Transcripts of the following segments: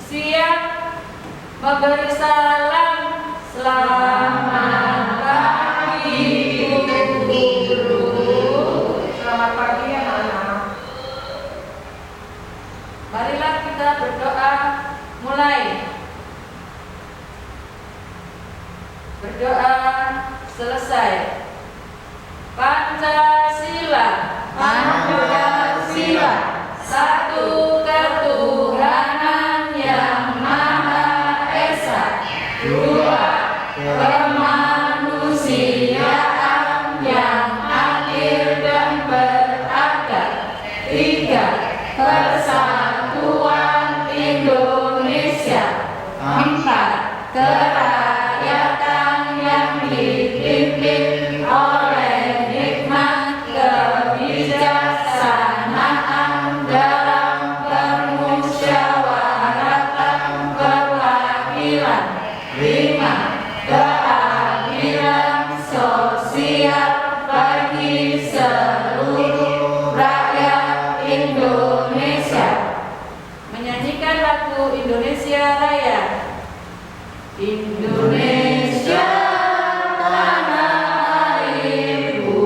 Siap memberi salam. Selamat pagi Bu Guru. Selamat pagi anak-anak. Marilah kita berdoa. Mulai. Berdoa selesai. Pancasila. Pancasila. Satu ketuhanan yang Maha Esa. Dua, kemanusiaan yang adil dan beradab. Tiga, persatuan Indonesia. Empat, kerakyatan yang dipimpin oleh hikmat kebijaksanaan dalam permusyawaratan perwakilan. Lima, keadilan sosial bagi seluruh rakyat Indonesia. Menyanyikan lagu Indonesia Raya. Indonesia tanah airku,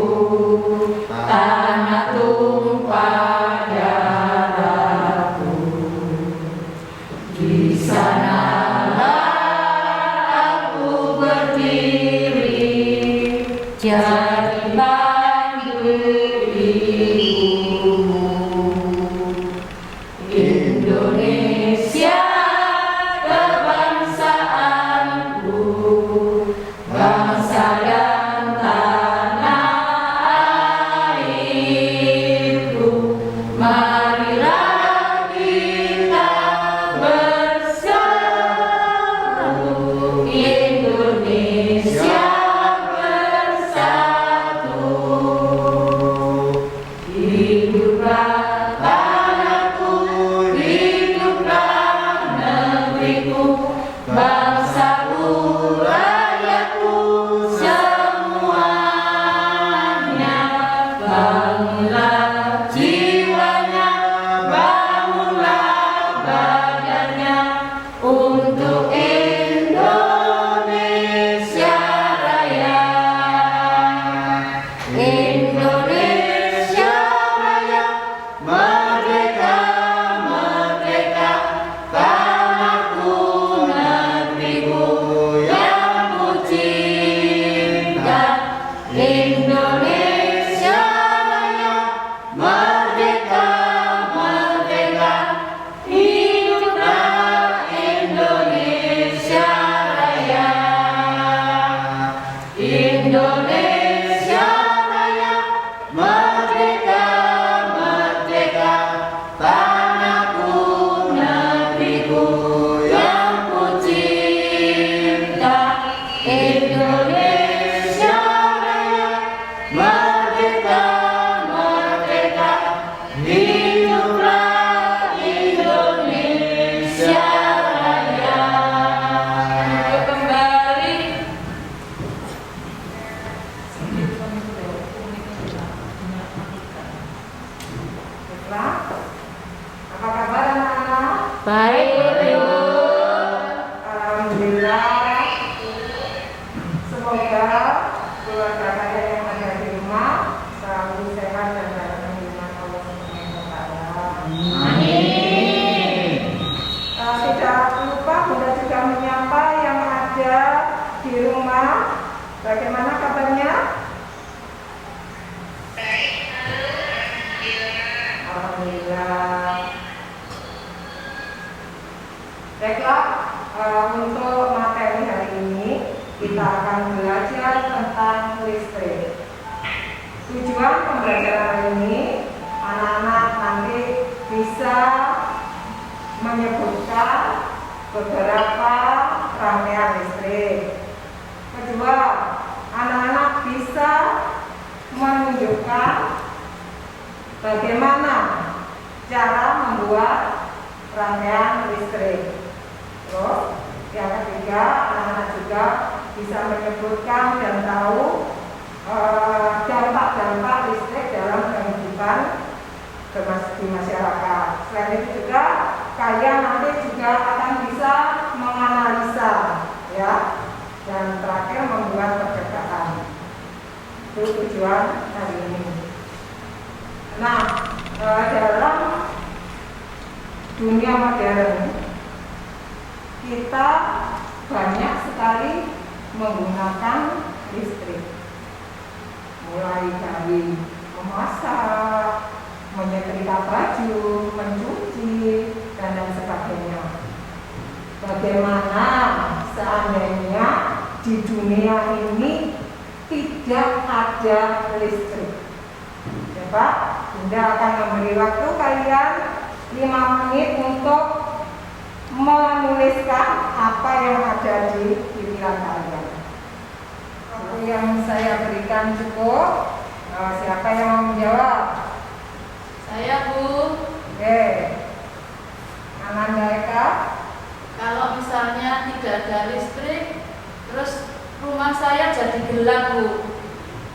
tanah tumpah darahku. Di sanalah aku berdiri, jadi bantu ibumu. Indonesia kebangsaanku, bangsa dan tanah airku. Marilah kita bersatu, Indonesia bersatu. Hiduplah tanahku, hiduplah negeriku, bangsaku, rakyatku semuanya. Bangunlah jiwanya, bangunlah badannya untuk Indonesia Raya. Indonesia Raya, merdeka, merdeka, tanahku, negeriku yang ku cinta. Indonesia Raya, merdeka, merdeka, hiduplah Indonesia Raya. Indonesia Raya, merdeka, merdeka, tanahku, negeriku yang ku cinta. Indonesia Raya, merdeka, merdeka, hiduplah Indonesia Raya. Yuk kembali. Baiklah. Apa kabar anak-anak? Baik, Guru. Alhamdulillah. Semoga keluarga kalian yang ada di rumah selalu sehat dan dalam lindungan Allah Subhanahu wa Ta'ala. Amin. Tidak lupa Bunda juga menyapa yang ada di rumah. Bagaimana kabarnya? Alhamdulillah. Baiklah, untuk materi hari ini kita akan belajar tentang listrik. Tujuan pembelajaran hari ini, anak-anak nanti bisa menyebutkan beberapa rangkaian listrik. Kedua, anak-anak bisa menunjukkan bagaimana cara membuat rangkaian listrik. Terus, yang ketiga, anak-anak juga bisa menyebutkan dan tahu dampak-dampak listrik dalam kehidupan di masyarakat. Selain itu juga kalian nanti juga akan bisa menganalisa, ya, dan terakhir membuat percakapan. Itu tujuan hari ini. Nah, dalam dunia modern kita banyak sekali menggunakan listrik, mulai dari memasak, menyetrika baju, mencuci, dan lain sebagainya. Bagaimana seandainya di dunia ini tidak ada listrik? Coba Bunda akan memberi waktu kalian 5 menit untuk menuliskan apa yang ada di pikiran kalian. Waktu yang saya berikan cukup. Siapa yang mau menjawab? Saya, Bu. Oke. Ananda Eka. Kalau misalnya tidak ada listrik, terus rumah saya jadi gelap, Bu.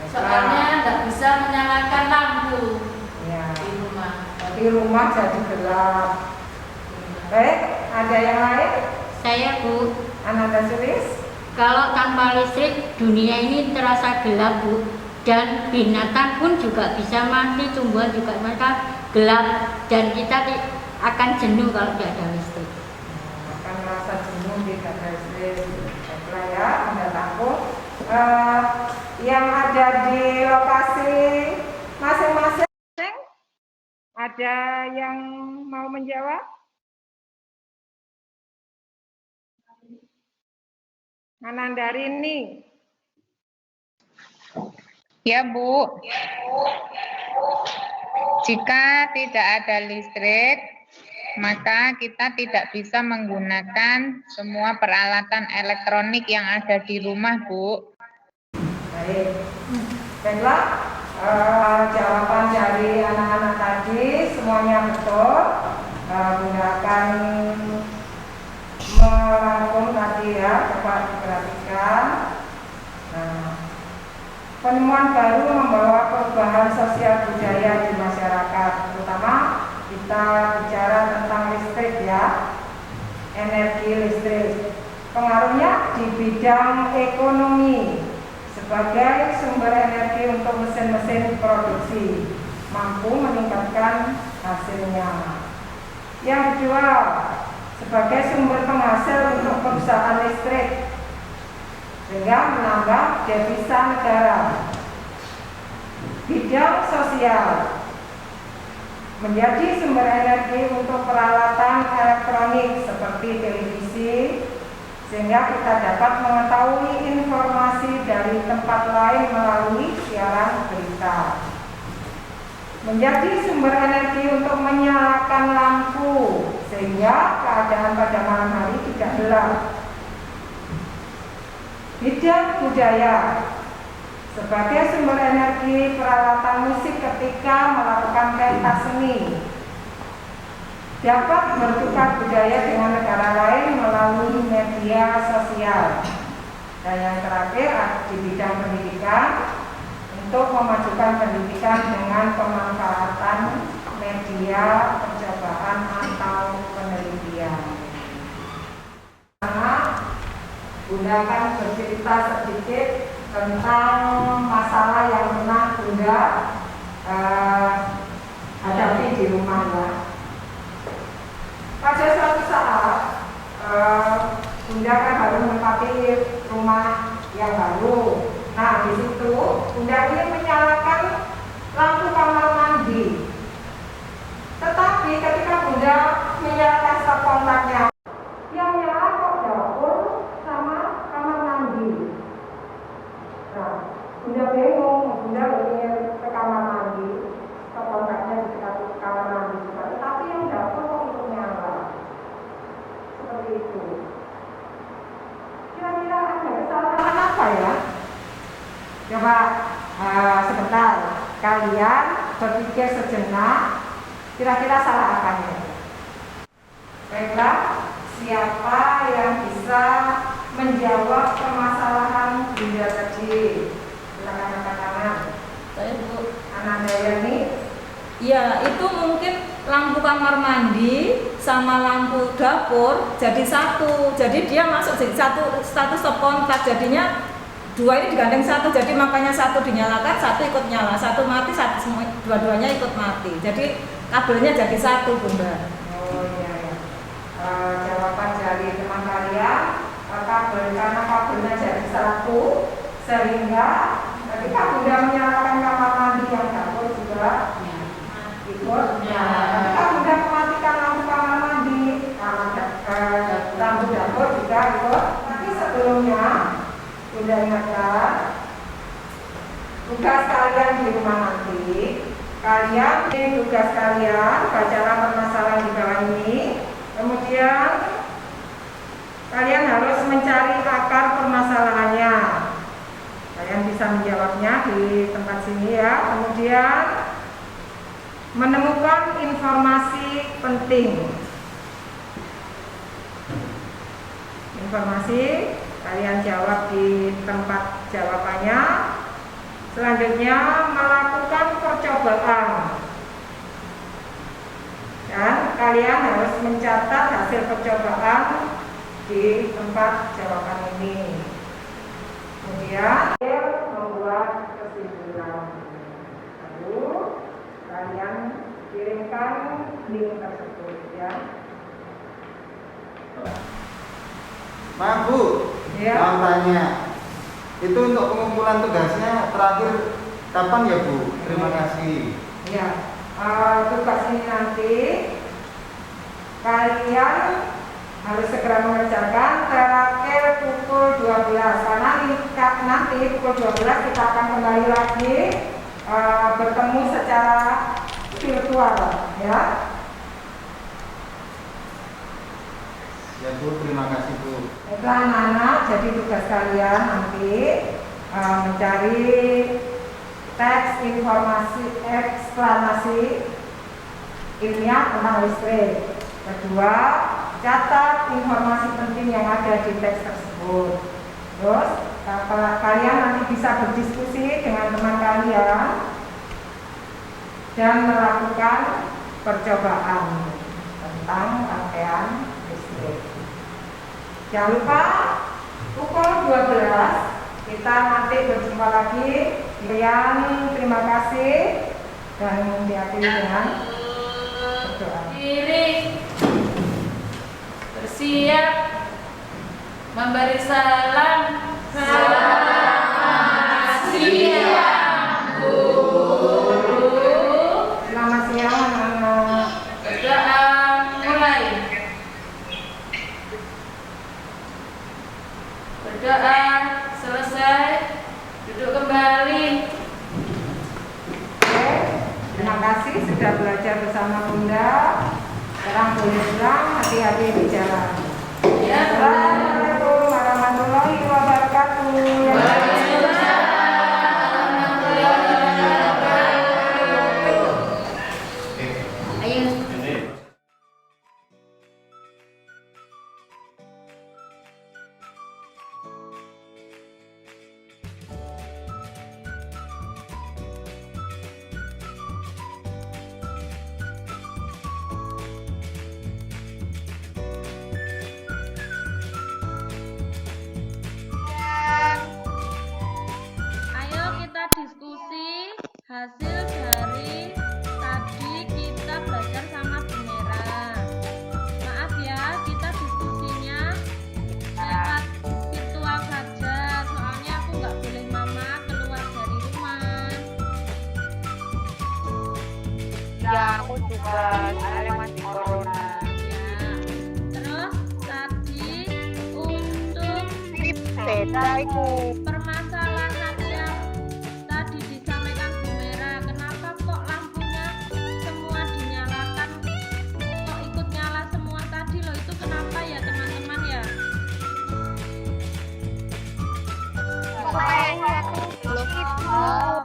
Soalnya tidak bisa menyalakan lampu Ya. di rumah. Tapi rumah jadi gelap. Baik, ada yang lain? Saya, Bu. Ananda Sulis. Kalau tanpa listrik dunia ini terasa gelap, Bu. Dan binatang pun juga bisa mati, tumbuhan juga mereka gelap, dan kita akan jenuh kalau tidak ada listrik. Akan merasa jenuh tidak ada listrik. Baiklah ya, Anda tampung. Yang ada di lokasi masing-masing, ada yang mau menjawab? Anandarini. Ya, Bu. Jika tidak ada listrik, maka kita tidak bisa menggunakan semua peralatan elektronik yang ada di rumah, Bu. Baik. Baiklah, jawaban dari anak-anak tadi semuanya betul. Bunda akan merangkum tadi ya, coba diperhatikan. Nah, penemuan baru membawa perubahan sosial budaya di masyarakat, terutama kita bicara tentang listrik ya, energi listrik. Pengaruhnya di bidang ekonomi sebagai sumber energi untuk mesin-mesin produksi, mampu meningkatkan hasilnya. Yang kedua, sebagai sumber penghasil untuk perusahaan listrik, sehingga menambah devisa negara. Bidang sosial, menjadi sumber energi untuk peralatan elektronik seperti televisi, sehingga kita dapat mengetahui informasi dari tempat lain melalui siaran berita. Menjadi sumber energi untuk menyalakan lampu, sehingga keadaan pada malam hari tidak gelap. Bidang budaya, sebagai sumber energi peralatan musik ketika melakukan pentas seni, dapat bertukar budaya dengan negara lain melalui media sosial. Dan yang terakhir di bidang pendidikan, untuk memajukan pendidikan dengan pemanfaatan media percobaan atau penelitian. Bunda akan bercerita sedikit tentang masalah yang pernah Bunda hadapi di rumah ya. Pada suatu saat Bunda kan baru menempati rumah yang baru. Nah, di situ Bunda ini menyalakan lampu kamar mandi. Tetapi ketika Bunda menyalakan stop kontaknya, yang nyala kok dapur sama kamar mandi. Nah, Bunda bingung, Bunda ingin ke sebentar, kalian berpikir sejenak, kira-kira salah apanya? Baiklah, siapa yang bisa menjawab permasalahan Bunda tadi? Silakan angkat tangan. Saya Bu. Anak Dayani. Ya, itu mungkin lampu kamar mandi sama lampu dapur jadi satu. Jadi dia masuk jadi satu sepontak. Jadinya dua ini digandeng satu. Jadi makanya satu dinyalakan, satu ikut nyala. Satu mati, satu semua dua-duanya ikut mati. Jadi kabelnya jadi satu, Bunda. Oh iya ya. Jawaban dari teman kalian, karena kabelnya jadi satu, sehingga ketika Bunda menyalakan kamar mandi yang dapur juga ikut nyala. Ketika Bunda mematikan lampu kamar mandi, lampu dapur juga ikut. Tapi sebelumnya Bunda ingatkan tugas kalian di rumah nanti. Tugas kalian bacalah permasalahan di bawah ini. Kemudian kalian harus mencari akar permasalahannya. Kalian bisa menjawabnya di tempat sini ya. Kemudian menemukan informasi penting. Informasi kalian jawab di tempat jawabannya. Selanjutnya melakukan percobaan. Dan kalian harus mencatat hasil percobaan di tempat jawaban ini. Kemudian membuat kesimpulan. Lalu kalian kirimkan link tersebut ya. Maaf Bu, Ya. mau tanya. Itu untuk pengumpulan tugasnya terakhir kapan ya Bu? Terima kasih. Ya, tugas ini nanti kalian harus segera mengerjakan terakhir pukul 12 karena nanti pukul 12 kita akan kembali lagi bertemu secara virtual ya. Ya Bu, terima kasih Bu. Itu anak-anak, jadi tugas kalian nanti mencari teks informasi eksplanasi ilmiah tentang listrik. Kedua, catat informasi penting yang ada di teks tersebut. Terus kalian nanti bisa berdiskusi dengan teman kalian dan melakukan percobaan tentang rangkaian listrik. Jangan lupa pukul 12 kita nanti berjumpa lagi. Kalian terima kasih dan diakhiri dengan berdoa. Diri bersiap memberi salam. Selamat siang, Guru. Selamat siang anak-anak. Berdoa mulai. Berdoa selesai, duduk kembali. Oke, terima kasih sudah belajar bersama Bunda. Sekarang boleh pulang, hati-hati di jalan. Ya, Assalamualaikum warahmatullahi wabarakatuh. Waalaikumsalam warahmatullahi wabarakatuh. Ayo. Ayo kita diskusi hasil dari tadi kita belajar sama Bu Mera. Maaf ya, kita diskusinya lewat virtual saja, soalnya aku nggak boleh mama keluar dari rumah. Ya, aku juga soalnya masih corona. Ya. Terus tadi untuk Beda itu. permasalahan yang tadi disampaikan Bu Mera, kenapa kok lampunya semua dinyalakan, kok ikut nyala semua tadi loh, itu kenapa ya teman-teman ya? Kayaknya aku belum paham.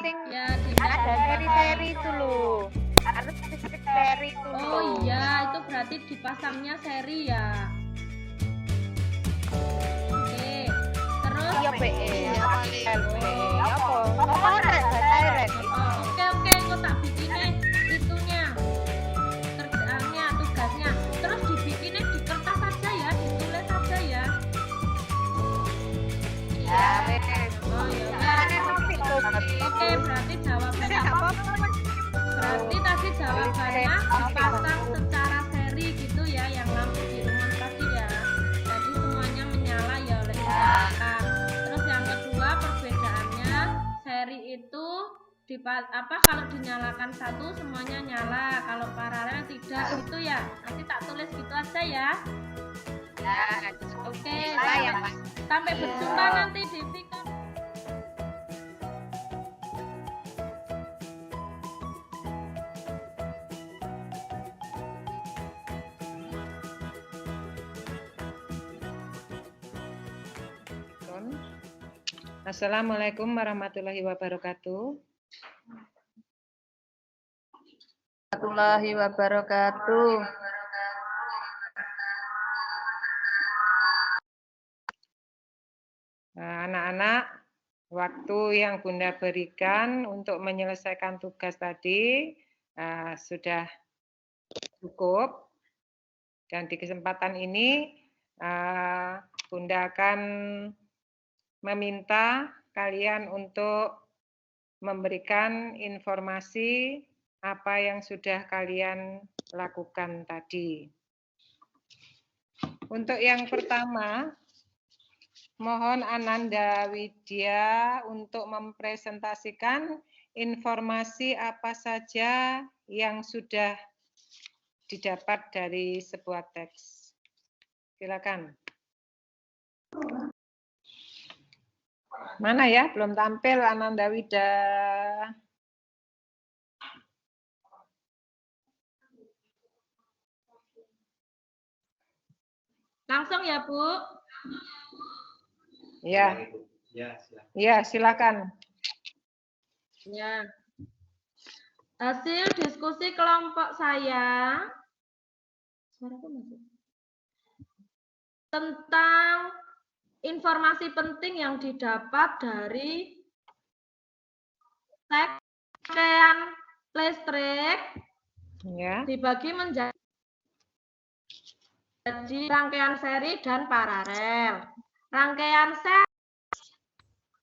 sing Ya, ada seri-seri itu loh. Harus listrik seri itu loh. Oh iya, itu berarti dipasangnya seri ya. Oke, terus Iya, PE. Apa? Direct. oke, kok tak bikinin itunya, kerjaannya, tugasnya. Terus dibikinnya di kertas saja ya, ditulis saja ya. Ya, wes. Oh ya. Caranya notik loh. Oke, berarti jawabannya berarti tadi jawabannya dipasang secara seri gitu ya, yang lampu di rumah tadi ya. Jadi semuanya menyala ya oleh dinyalakan. Terus yang kedua perbedaannya seri itu kalau dinyalakan satu semuanya nyala, kalau paralel tidak gitu ya. Nanti tak tulis gitu aja ya. Ya, Oke, ya, sampai berjumpa nanti di video. Assalamualaikum warahmatullahi wabarakatuh. Warahmatullahi wabarakatuh. Anak-anak, waktu yang Bunda berikan untuk menyelesaikan tugas tadi sudah cukup. Dan di kesempatan ini Bunda akan meminta kalian untuk memberikan informasi apa yang sudah kalian lakukan tadi. Untuk yang pertama, mohon Ananda Widya untuk mempresentasikan informasi apa saja yang sudah didapat dari sebuah teks. Silakan. Mana ya? Belum tampil Ananda Widya. Langsung ya, Bu. Ya. Ya, silakan. Ya. Hasil diskusi kelompok saya tentang informasi penting yang didapat dari teks rangkaian listrik Ya. dibagi menjadi rangkaian seri dan paralel. Rangkaian seri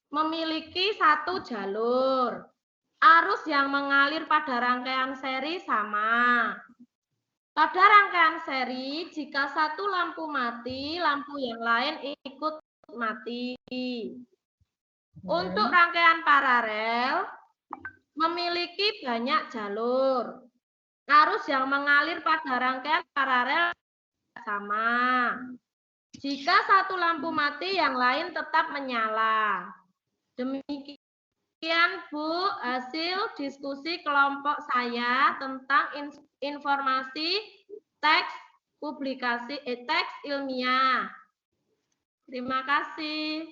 memiliki satu jalur. Arus yang mengalir pada rangkaian seri sama. Pada rangkaian seri, jika satu lampu mati, lampu yang lain ikut mati. Untuk rangkaian paralel, memiliki banyak jalur. Arus yang mengalir pada rangkaian paralel sama. Jika satu lampu mati, yang lain tetap menyala. Demikian, Bu, hasil diskusi kelompok saya tentang informasi teks publikasi teks ilmiah. Terima kasih.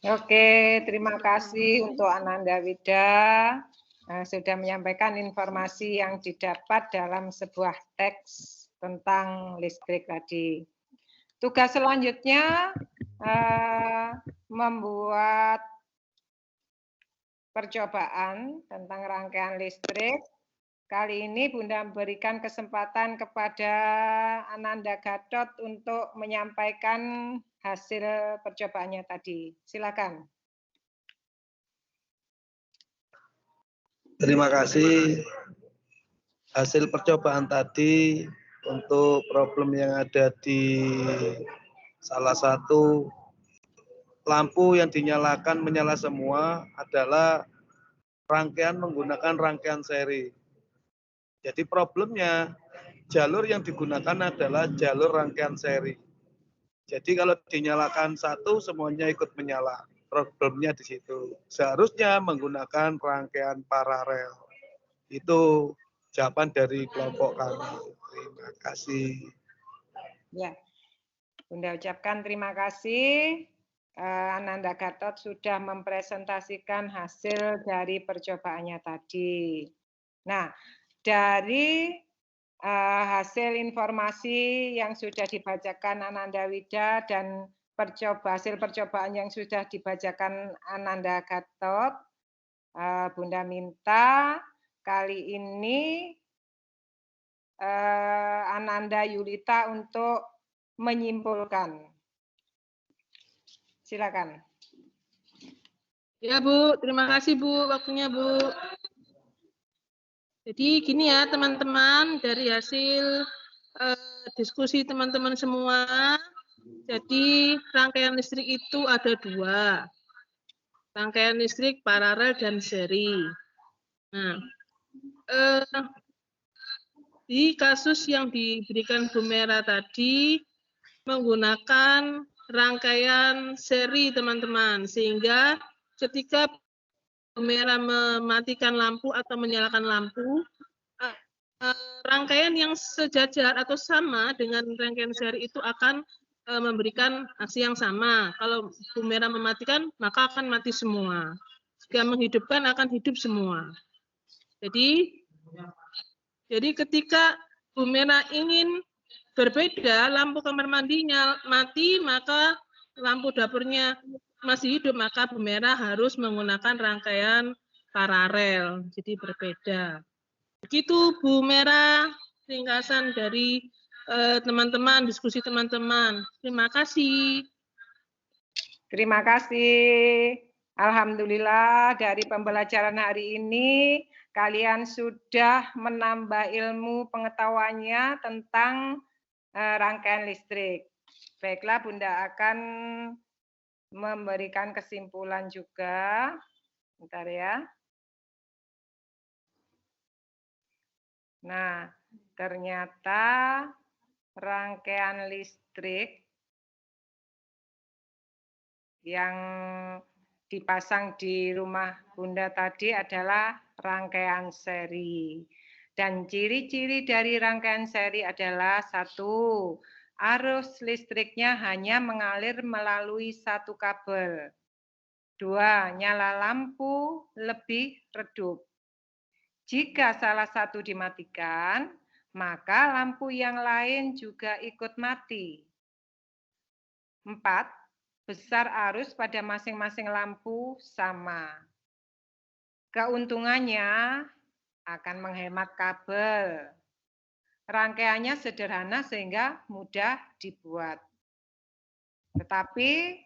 Oke, terima kasih untuk Ananda Widya sudah menyampaikan informasi yang didapat dalam sebuah teks tentang listrik tadi. Tugas selanjutnya membuat percobaan tentang rangkaian listrik. Kali ini Bunda berikan kesempatan kepada Ananda Gatot untuk menyampaikan hasil percobaannya tadi. Silakan. Terima kasih. Hasil percobaan tadi untuk problem yang ada di salah satu lampu yang dinyalakan menyala semua adalah rangkaian menggunakan rangkaian seri. Jadi problemnya jalur yang digunakan adalah jalur rangkaian seri. Jadi kalau dinyalakan satu semuanya ikut menyala. Problemnya di situ. Seharusnya menggunakan rangkaian paralel. Itu jawaban dari kelompok kami. Terima kasih. Ya, Bunda ucapkan terima kasih Ananda Gatot sudah mempresentasikan hasil dari percobaannya tadi. Nah, dari hasil informasi yang sudah dibacakan Ananda Wida dan hasil percobaan yang sudah dibacakan Ananda Gatot, Bunda minta kali ini Ananda Yulita untuk menyimpulkan. Silakan. Ya Bu, terima kasih Bu waktunya Bu. Jadi gini ya teman-teman, dari hasil diskusi teman-teman semua, jadi rangkaian listrik itu ada 2. Rangkaian listrik paralel dan seri. Nah, di kasus yang diberikan Bu Mera tadi menggunakan rangkaian seri teman-teman, sehingga ketika Bu Mera mematikan lampu atau menyalakan lampu, rangkaian yang sejajar atau sama dengan rangkaian seri itu akan memberikan aksi yang sama. Kalau Bu Mera mematikan, maka akan mati semua. Jika menghidupkan, akan hidup semua. Jadi ketika Bu Mera ingin berbeda, lampu kamar mandinya mati, maka lampu dapurnya masih hidup, maka Bu Mera harus menggunakan rangkaian paralel, jadi berbeda. Begitu Bu Mera, ringkasan dari teman-teman, diskusi teman-teman. Terima kasih. Terima kasih. Alhamdulillah dari pembelajaran hari ini kalian sudah menambah ilmu pengetahuannya tentang rangkaian listrik. Baiklah, Bunda akan memberikan kesimpulan juga. Bentar ya. Nah, ternyata rangkaian listrik yang dipasang di rumah Bunda tadi adalah rangkaian seri. Dan ciri-ciri dari rangkaian seri adalah 1, arus listriknya hanya mengalir melalui 1 kabel. 2, nyala lampu lebih redup. Jika salah satu dimatikan, maka lampu yang lain juga ikut mati. 4, besar arus pada masing-masing lampu sama. Keuntungannya akan menghemat kabel. Rangkaiannya sederhana sehingga mudah dibuat. Tetapi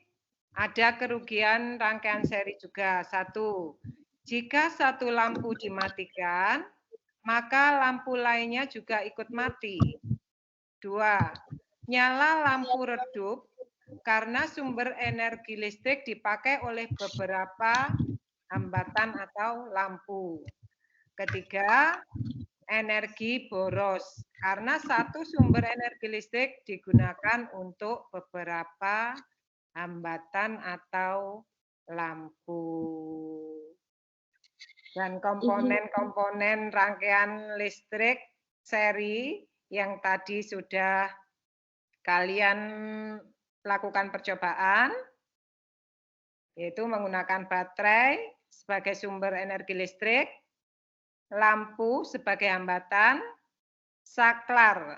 ada kerugian rangkaian seri juga. 1, jika satu lampu dimatikan, maka lampu lainnya juga ikut mati. 2, nyala lampu redup karena sumber energi listrik dipakai oleh beberapa hambatan atau lampu. 3, energi boros karena satu sumber energi listrik digunakan untuk beberapa hambatan atau lampu. Dan komponen-komponen rangkaian listrik seri yang tadi sudah kalian lakukan percobaan, yaitu menggunakan baterai sebagai sumber energi listrik, lampu sebagai hambatan, saklar.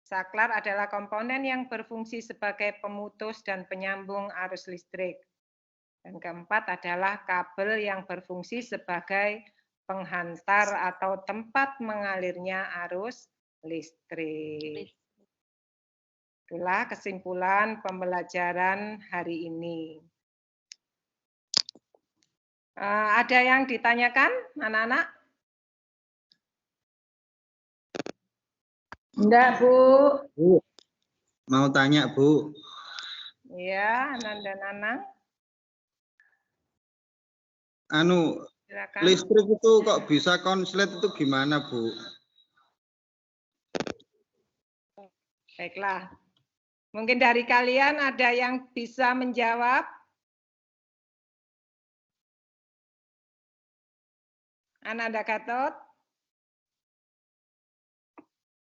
Saklar adalah komponen yang berfungsi sebagai pemutus dan penyambung arus listrik. Dan keempat adalah kabel yang berfungsi sebagai penghantar atau tempat mengalirnya arus listrik. Itulah kesimpulan pembelajaran hari ini. Ada yang ditanyakan, anak-anak? Enggak, Bu. Bu, mau tanya, Bu. Iya, Ananda Nanang. Silakan. Listrik itu kok bisa konslet itu gimana, Bu? Baiklah. Mungkin dari kalian ada yang bisa menjawab? Ananda Gatot?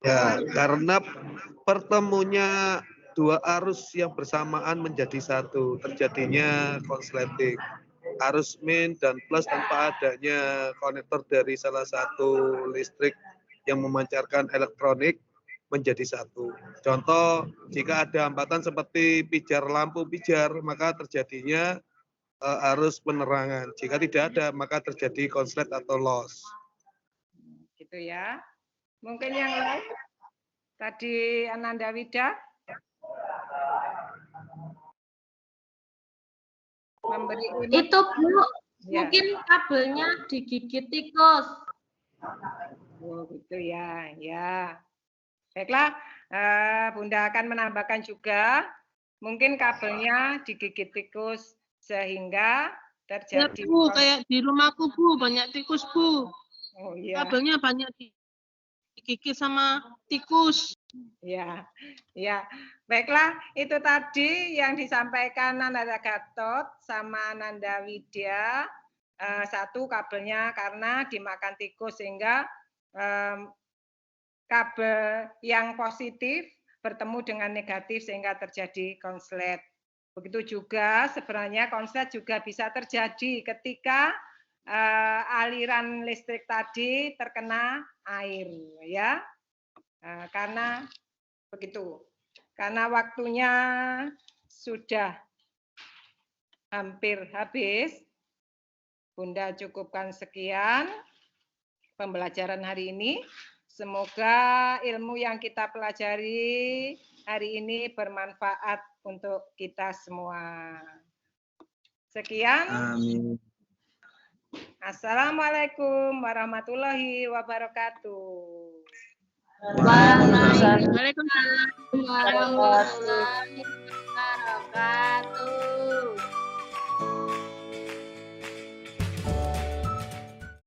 Ya, karena pertemunya dua arus yang bersamaan menjadi satu, terjadinya konsleting. Arus min dan plus tanpa adanya konektor dari salah satu listrik yang memancarkan elektronik menjadi satu. Contoh, jika ada hambatan seperti pijar lampu pijar, maka terjadinya arus penerangan. Jika tidak ada, maka terjadi konslet atau loss. Gitu ya. Mungkin yang lain? Tadi Ananda Wida memberi Itu Bu, Ya. mungkin kabelnya digigit tikus. Oh, gitu ya. Ya. Baiklah, Bunda akan menambahkan juga mungkin kabelnya digigit tikus sehingga Ya terjadi Bu, kayak di rumahku Bu, banyak tikus Bu. Oh iya. Kabelnya banyak digigit sama tikus. Ya, ya. Baiklah, itu tadi yang disampaikan Ananda Gatot sama Ananda Widya. Satu kabelnya karena dimakan tikus sehingga kabel yang positif bertemu dengan negatif sehingga terjadi konslet. Begitu juga sebenarnya konslet juga bisa terjadi ketika aliran listrik tadi terkena air, ya. Karena begitu, karena waktunya sudah hampir habis, Bunda cukupkan sekian pembelajaran hari ini. Semoga ilmu yang kita pelajari hari ini bermanfaat untuk kita semua. Sekian. Amin. Assalamualaikum warahmatullahi wabarakatuh. Waalaikumsalam warahmatullahi wabarakatuh.